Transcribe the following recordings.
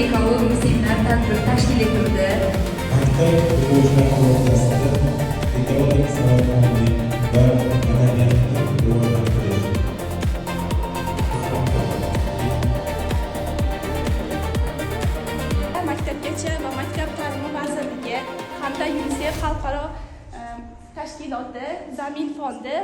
ekologik seminar tadbiri tashkil etildi. Maktab o'quvchilar aloqasida ekologik savodxonlik va madaniyatni rivojlantirish. Maktabgacha va maktab ta'limi vazirligi hamda UNICEF xalqaro tashkiloti Zamin fondi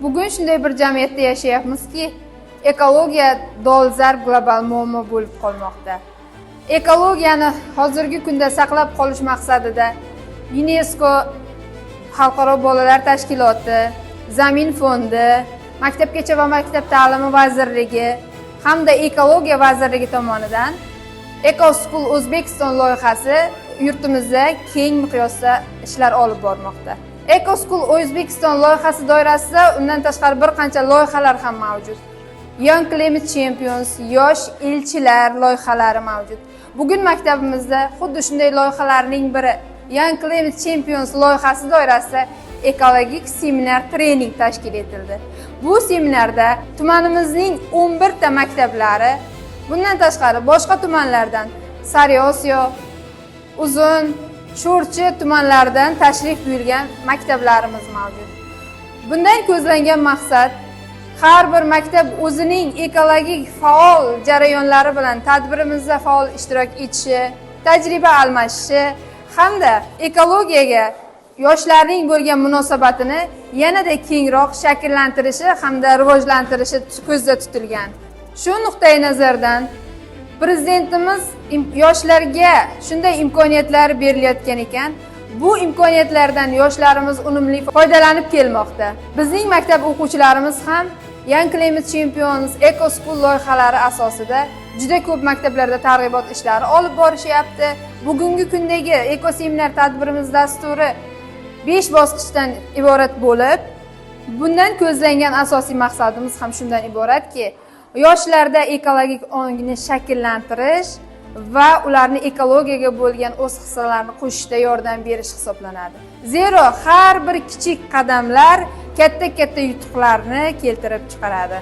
Bugun shunday bir jamiyatda yashayapmizki, ekologiya dolzarb global muammo bo'lib qolmoqda. Ekologiyani hozirgi kunda saqlab qolish maqsadida UNESCO Xalqaro bolalar tashkiloti, Zamin fondi, Maktabgacha va maktab ta'limi vazirligi hamda Ekologiya vazirligi tomonidan Eco School O'zbekiston loyihasi yurtimizda keng miqyosda ishlar olib bormoqda. Eco School O'zbekiston loyihasi doirasida undan tashqari bir qancha loyihalar ham mavjud. Young Climate Champions, yosh elchilar loyihalari mavjud. Bugun maktabimizda xuddi shunday loyihalarning biri Young Climate Champions loyihasi doirasida ekologik seminar trening tashkil etildi. Bu seminarda tumanimizning 11 ta maktablari, bundan tashqari boshqa tumanlardan Sariosiyo, Uzun, Sho'rchi tumanlaridan tashrif buyurgan maktablarimiz mavjud. Bundan ko'zlangan maqsad har bir maktab o'zining ekologik faol jarayonlari bilan tadbirimizda faol ishtirok etishi, tajriba almashishi hamda ekologiyaga yoshlarning bo'lgan munosabatini yanada kengroq shakllantirishi hamda rivojlantirishi ko'zda tutilgan. Shu nuqtai nazardan Prezidentimiz yoshlarga shunday imkoniyatlar berilayotgan ekan, bu imkoniyatlardan yoshlarimiz unumli foydalanib kelmoqda. Bizning maktab o'quvchilarimiz ham Young Climate Champions Eco School loyihalari asosida juda ko'p maktablarda targ'ibot ishlari olib borishyapti. Bugungi kundagi Eco seminar tadbirimiz dasturi 5 bosqichdan iborat bo'lib, bundan ko'zlangan asosiy maqsadimiz ham shundan iboratki, yoshlarda ekologik ongni shakllantirish va ularni ekologiyaga bo'lgan o'z hissalarini qo'shishda yordam berish hisoblanadi. Zero har bir kichik qadamlar katta yutuqlarni keltirib chiqaradi.